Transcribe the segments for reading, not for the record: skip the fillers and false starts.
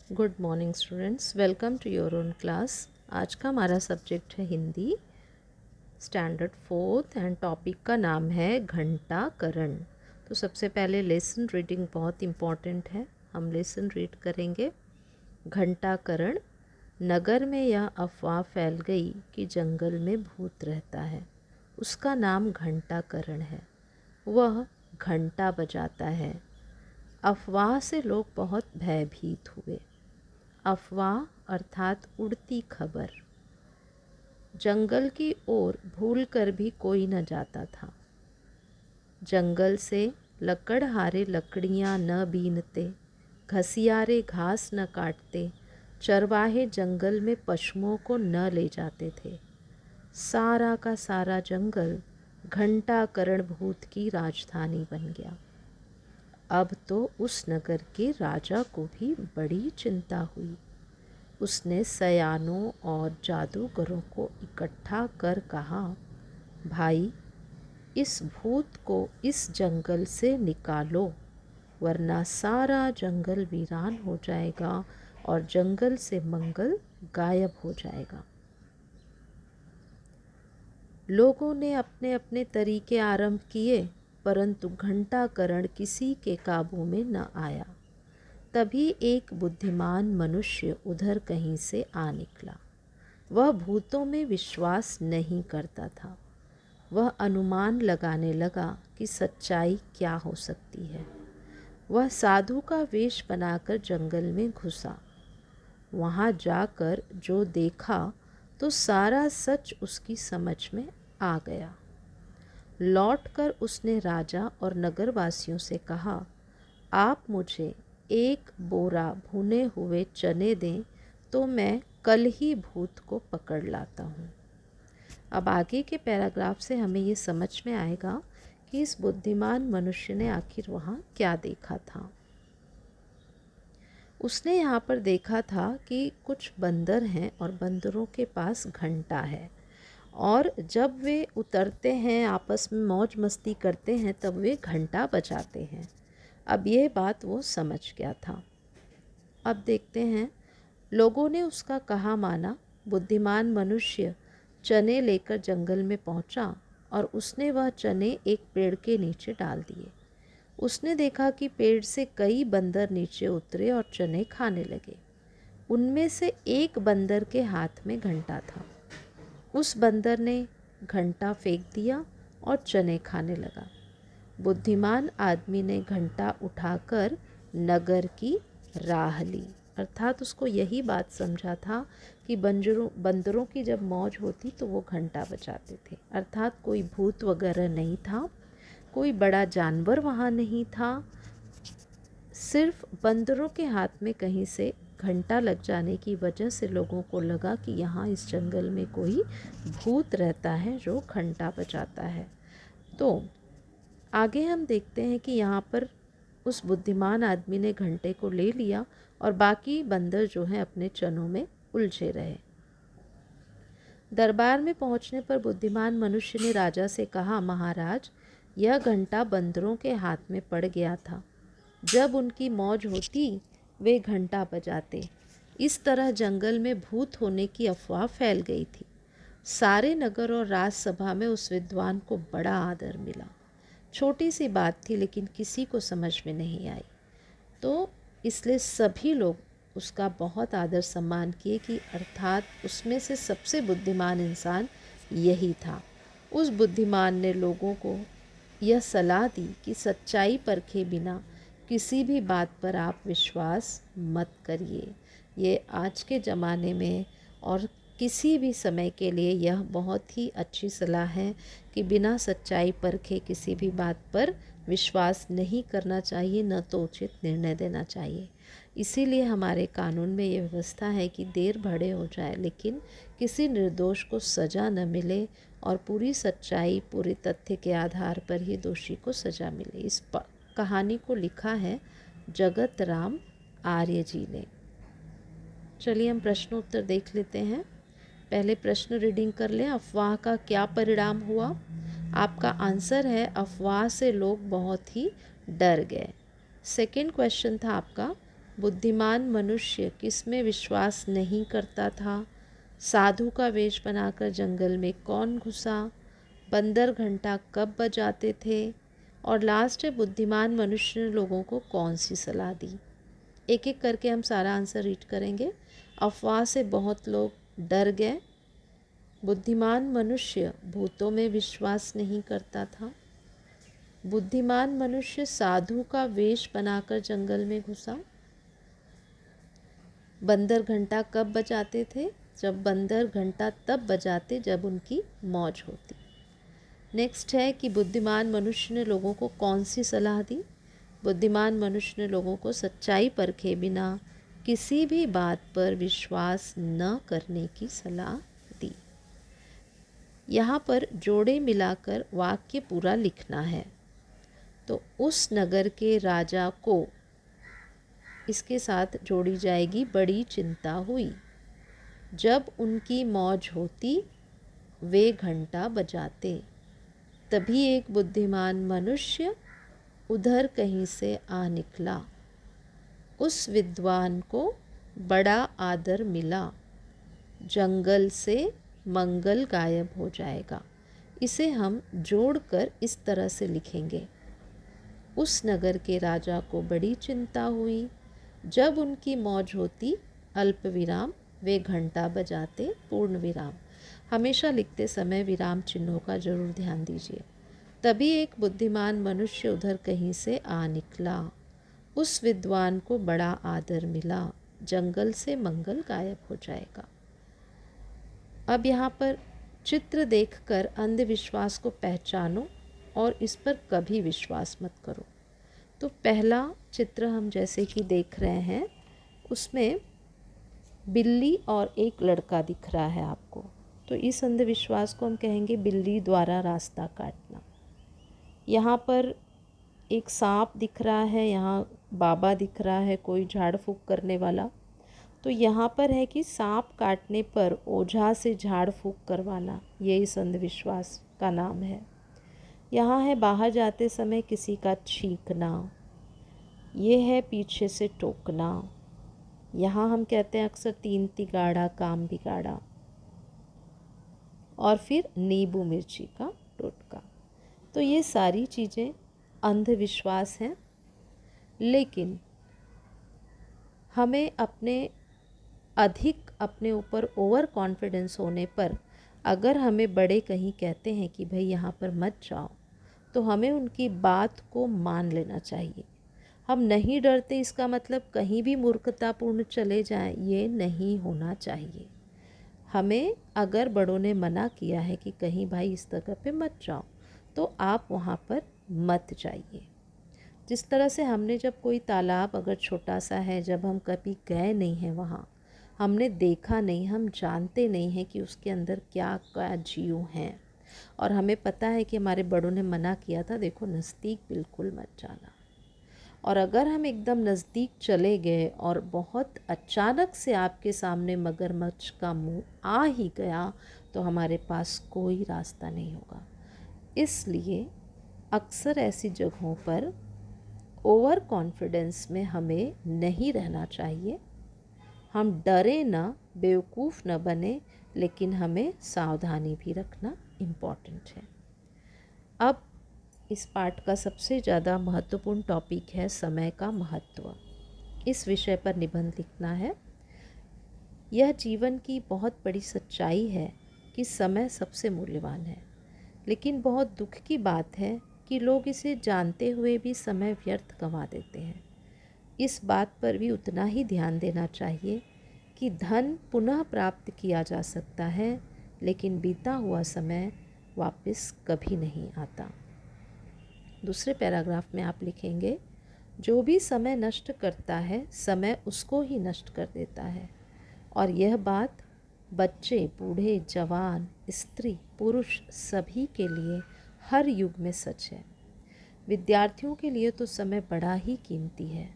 Good morning students, welcome to your own class. आज का हमारा सब्जेक्ट है Hindi standard fourth and topic का नाम है घंटाकरण। तो सबसे पहले लेसन रीडिंग बहुत इम्पॉर्टेंट है। हम लेसन रीड करेंगे। घंटाकरण। नगर में यह अफवाह फैल गई कि जंगल में भूत रहता है। उसका नाम घंटाकरण है। वह घंटा बजाता है। अफवाह से लोग बहुत भयभीत हुए। अफवाह अर्थात उड़ती खबर। जंगल की ओर भूल कर भी कोई न जाता था। जंगल से लकड़हारे लकड़ियां न बीनते, घसियारे घास न काटते, चरवाहे जंगल में पशुओं को न ले जाते थे। सारा का सारा जंगल घंटाकरण भूत की राजधानी बन गया। अब तो उस नगर के राजा को भी बड़ी चिंता हुई। उसने सयानों और जादूगरों को इकट्ठा कर कहा, भाई, इस भूत को इस जंगल से निकालो, वरना सारा जंगल वीरान हो जाएगा और जंगल से मंगल गायब हो जाएगा। लोगों ने अपने अपने तरीके आरंभ किए, परंतु घंटाकरण किसी के काबू में न आया। तभी एक बुद्धिमान मनुष्य उधर कहीं से आ निकला। वह भूतों में विश्वास नहीं करता था। वह अनुमान लगाने लगा कि सच्चाई क्या हो सकती है। वह साधु का वेश बनाकर जंगल में घुसा। वहाँ जाकर जो देखा तो सारा सच उसकी समझ में आ गया। लौटकर उसने राजा और नगरवासियों से कहा, आप मुझे एक बोरा भुने हुए चने दें तो मैं कल ही भूत को पकड़ लाता हूँ। अब आगे के पैराग्राफ से हमें ये समझ में आएगा कि इस बुद्धिमान मनुष्य ने आखिर वहाँ क्या देखा था। उसने यहाँ पर देखा था कि कुछ बंदर हैं और बंदरों के पास घंटा है, और जब वे उतरते हैं, आपस में मौज मस्ती करते हैं, तब वे घंटा बजाते हैं। अब ये बात वो समझ गया था। अब देखते हैं, लोगों ने उसका कहा माना। बुद्धिमान मनुष्य चने लेकर जंगल में पहुंचा और उसने वह चने एक पेड़ के नीचे डाल दिए। उसने देखा कि पेड़ से कई बंदर नीचे उतरे और चने खाने लगे। उनमें से एक बंदर के हाथ में घंटा था। उस बंदर ने घंटा फेंक दिया और चने खाने लगा। बुद्धिमान आदमी ने घंटा उठाकर नगर की राह ली। अर्थात उसको यही बात समझा था कि बंदरों की जब मौज होती तो वो घंटा बजाते थे। अर्थात कोई भूत वगैरह नहीं था, कोई बड़ा जानवर वहाँ नहीं था। सिर्फ बंदरों के हाथ में कहीं से घंटा लग जाने की वजह से लोगों को लगा कि यहाँ इस जंगल में कोई भूत रहता है जो घंटा बजाता है। तो आगे हम देखते हैं कि यहाँ पर उस बुद्धिमान आदमी ने घंटे को ले लिया और बाकी बंदर जो हैं अपने चनों में उलझे रहे। दरबार में पहुँचने पर बुद्धिमान मनुष्य ने राजा से कहा, महाराज, यह घंटा बंदरों के हाथ में पड़ गया था। जब उनकी मौज होती वे घंटा बजाते। इस तरह जंगल में भूत होने की अफवाह फैल गई थी। सारे नगर और राजसभा में उस विद्वान को बड़ा आदर मिला। छोटी सी बात थी लेकिन किसी को समझ में नहीं आई, तो इसलिए सभी लोग उसका बहुत आदर सम्मान किए कि अर्थात उसमें से सबसे बुद्धिमान इंसान यही था। उस बुद्धिमान ने लोगों को यह सलाह दी कि सच्चाई परखे बिना किसी भी बात पर आप विश्वास मत करिए। ये आज के ज़माने में और किसी भी समय के लिए यह बहुत ही अच्छी सलाह है कि बिना सच्चाई परखे किसी भी बात पर विश्वास नहीं करना चाहिए, न तो उचित निर्णय देना चाहिए। इसीलिए हमारे कानून में ये व्यवस्था है कि देर भड़े हो जाए लेकिन किसी निर्दोष को सज़ा न मिले और पूरी सच्चाई, पूरे तथ्य के आधार पर ही दोषी को सज़ा मिले। इस कहानी को लिखा है जगत राम आर्य जी ने। चलिए हम प्रश्नोत्तर देख लेते हैं। पहले प्रश्न रीडिंग कर लें। अफवाह का क्या परिणाम हुआ? आपका आंसर है, अफवाह से लोग बहुत ही डर गए। सेकंड क्वेश्चन था आपका, बुद्धिमान मनुष्य किसमें विश्वास नहीं करता था? साधु का वेश बनाकर जंगल में कौन घुसा? बंदर घंटा कब बजाते थे? और लास्ट है, बुद्धिमान मनुष्य ने लोगों को कौन सी सलाह दी? एक एक करके हम सारा आंसर रीड करेंगे। अफवाह से बहुत लोग डर गए। बुद्धिमान मनुष्य भूतों में विश्वास नहीं करता था। बुद्धिमान मनुष्य साधु का वेश बनाकर जंगल में घुसा। बंदर घंटा कब बजाते थे? जब बंदर घंटा तब बजाते जब उनकी मौज होती। नेक्स्ट है कि बुद्धिमान मनुष्य ने लोगों को कौन सी सलाह दी? बुद्धिमान मनुष्य ने लोगों को सच्चाई परखे बिना किसी भी बात पर विश्वास न करने की सलाह दी। यहाँ पर जोड़े मिलाकर वाक्य पूरा लिखना है। तो उस नगर के राजा को इसके साथ जोड़ी जाएगी बड़ी चिंता हुई। जब उनकी मौज होती वे घंटा बजाते। तभी एक बुद्धिमान मनुष्य उधर कहीं से आ निकला। उस विद्वान को बड़ा आदर मिला। जंगल से मंगल गायब हो जाएगा। इसे हम जोड़कर इस तरह से लिखेंगे। उस नगर के राजा को बड़ी चिंता हुई। जब उनकी मौज होती अल्प विराम वे घंटा बजाते पूर्ण विराम। हमेशा लिखते समय विराम चिन्हों का जरूर ध्यान दीजिए। तभी एक बुद्धिमान मनुष्य उधर कहीं से आ निकला। उस विद्वान को बड़ा आदर मिला। जंगल से मंगल गायब हो जाएगा। अब यहाँ पर चित्र देखकर अंधविश्वास को पहचानो और इस पर कभी विश्वास मत करो। तो पहला चित्र हम जैसे कि देख रहे हैं, उसमें बिल्ली और एक लड़का दिख रहा है आपको। तो इस अंधविश्वास को हम कहेंगे बिल्ली द्वारा रास्ता काटना। यहाँ पर एक सांप दिख रहा है, यहाँ बाबा दिख रहा है कोई झाड़ फूँक करने वाला। तो यहाँ पर है कि सांप काटने पर ओझा से झाड़ फूँक करवाना, ये इस अंधविश्वास का नाम है। यहाँ है बाहर जाते समय किसी का छींकना, ये है पीछे से टोकना। यहाँ हम कहते हैं अक्सर तीन तिगाड़ा काम बिगाड़ा। और फिर नींबू मिर्ची का टोटका। तो ये सारी चीज़ें अंधविश्वास हैं, लेकिन हमें अपने ऊपर ओवर कॉन्फिडेंस होने पर अगर हमें बड़े कहीं कहते हैं कि भाई यहाँ पर मत जाओ, तो हमें उनकी बात को मान लेना चाहिए। हम नहीं डरते इसका मतलब कहीं भी मूर्खतापूर्ण चले जाएं, ये नहीं होना चाहिए। हमें अगर बड़ों ने मना किया है कि कहीं भाई इस जगह पे मत जाओ, तो आप वहाँ पर मत जाइए। जिस तरह से हमने जब कोई तालाब अगर छोटा सा है, जब हम कभी गए नहीं हैं वहाँ, हमने देखा नहीं, हम जानते नहीं हैं कि उसके अंदर क्या क्या जीव हैं, और हमें पता है कि हमारे बड़ों ने मना किया था देखो नज़दीक बिल्कुल मत जाना। और अगर हम एकदम नज़दीक चले गए और बहुत अचानक से आपके सामने मगरमच्छ का मुंह आ ही गया, तो हमारे पास कोई रास्ता नहीं होगा। इसलिए अक्सर ऐसी जगहों पर ओवर कॉन्फिडेंस में हमें नहीं रहना चाहिए। हम डरे ना, बेवकूफ़ न बने, लेकिन हमें सावधानी भी रखना इम्पॉर्टेंट है। अब इस पाठ का सबसे ज़्यादा महत्वपूर्ण टॉपिक है समय का महत्व। इस विषय पर निबंध लिखना है। यह जीवन की बहुत बड़ी सच्चाई है कि समय सबसे मूल्यवान है, लेकिन बहुत दुख की बात है कि लोग इसे जानते हुए भी समय व्यर्थ गंवा देते हैं। इस बात पर भी उतना ही ध्यान देना चाहिए कि धन पुनः प्राप्त किया जा सकता है, लेकिन बीता हुआ समय वापस कभी नहीं आता। दूसरे पैराग्राफ में आप लिखेंगे, जो भी समय नष्ट करता है समय उसको ही नष्ट कर देता है। और यह बात बच्चे, बूढ़े, जवान, स्त्री, पुरुष सभी के लिए हर युग में सच है। विद्यार्थियों के लिए तो समय बड़ा ही कीमती है,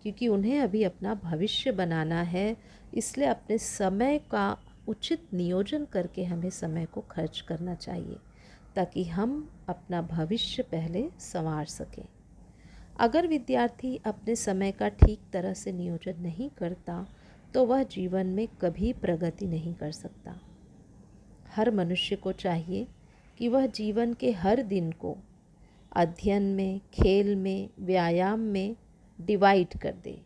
क्योंकि उन्हें अभी अपना भविष्य बनाना है। इसलिए अपने समय का उचित नियोजन करके हमें समय को खर्च करना चाहिए, ताकि हम अपना भविष्य पहले संवार सकें। अगर विद्यार्थी अपने समय का ठीक तरह से नियोजन नहीं करता तो वह जीवन में कभी प्रगति नहीं कर सकता। हर मनुष्य को चाहिए कि वह जीवन के हर दिन को अध्ययन में, खेल में, व्यायाम में डिवाइड कर दे,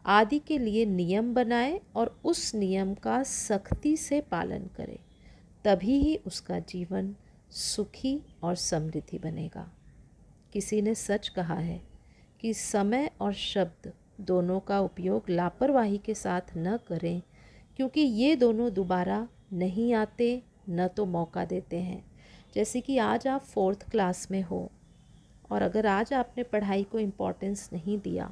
आदि के लिए नियम बनाए और उस नियम का सख्ती से पालन करे। तभी ही उसका जीवन सुखी और समृद्धि बनेगा। किसी ने सच कहा है कि समय और शब्द दोनों का उपयोग लापरवाही के साथ न करें, क्योंकि ये दोनों दोबारा नहीं आते, न तो मौका देते हैं। जैसे कि आज आप 4th क्लास में हो और अगर आज आपने पढ़ाई को इम्पोर्टेंस नहीं दिया,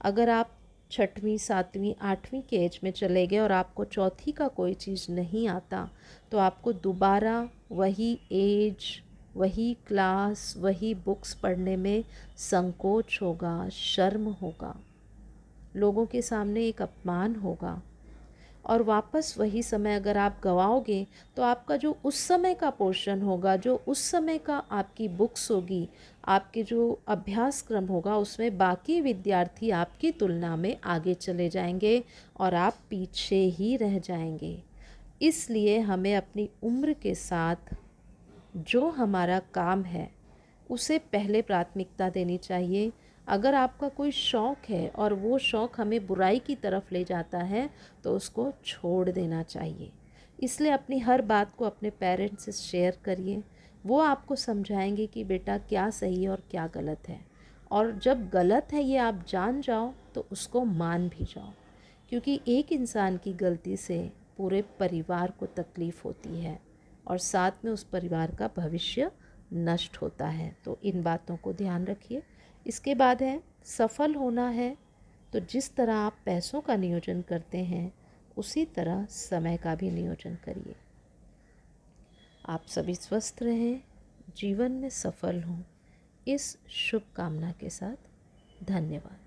अगर आप 6वीं 7वीं 8वीं के एज में चले गए और आपको चौथी का कोई चीज़ नहीं आता, तो आपको दोबारा वही एज, वही क्लास, वही बुक्स पढ़ने में संकोच होगा, शर्म होगा, लोगों के सामने एक अपमान होगा। और वापस वही समय अगर आप गवाओगे तो आपका जो उस समय का पोर्शन होगा, जो उस समय का आपकी बुक्स होगी, आपके जो अभ्यासक्रम होगा, उसमें बाकी विद्यार्थी आपकी तुलना में आगे चले जाएंगे और आप पीछे ही रह जाएंगे। इसलिए हमें अपनी उम्र के साथ जो हमारा काम है उसे पहले प्राथमिकता देनी चाहिए। अगर आपका कोई शौक़ है और वो शौक़ हमें बुराई की तरफ ले जाता है तो उसको छोड़ देना चाहिए। इसलिए अपनी हर बात को अपने पेरेंट्स से शेयर करिए। वो आपको समझाएंगे कि बेटा क्या सही और क्या गलत है, और जब गलत है ये आप जान जाओ तो उसको मान भी जाओ, क्योंकि एक इंसान की गलती से पूरे परिवार को तकलीफ़ होती है और साथ में उस परिवार का भविष्य नष्ट होता है। तो इन बातों को ध्यान रखिए। इसके बाद है, सफल होना है तो जिस तरह आप पैसों का नियोजन करते हैं उसी तरह समय का भी नियोजन करिए। आप सभी स्वस्थ रहें, जीवन में सफल हों, इस शुभ कामना के साथ धन्यवाद।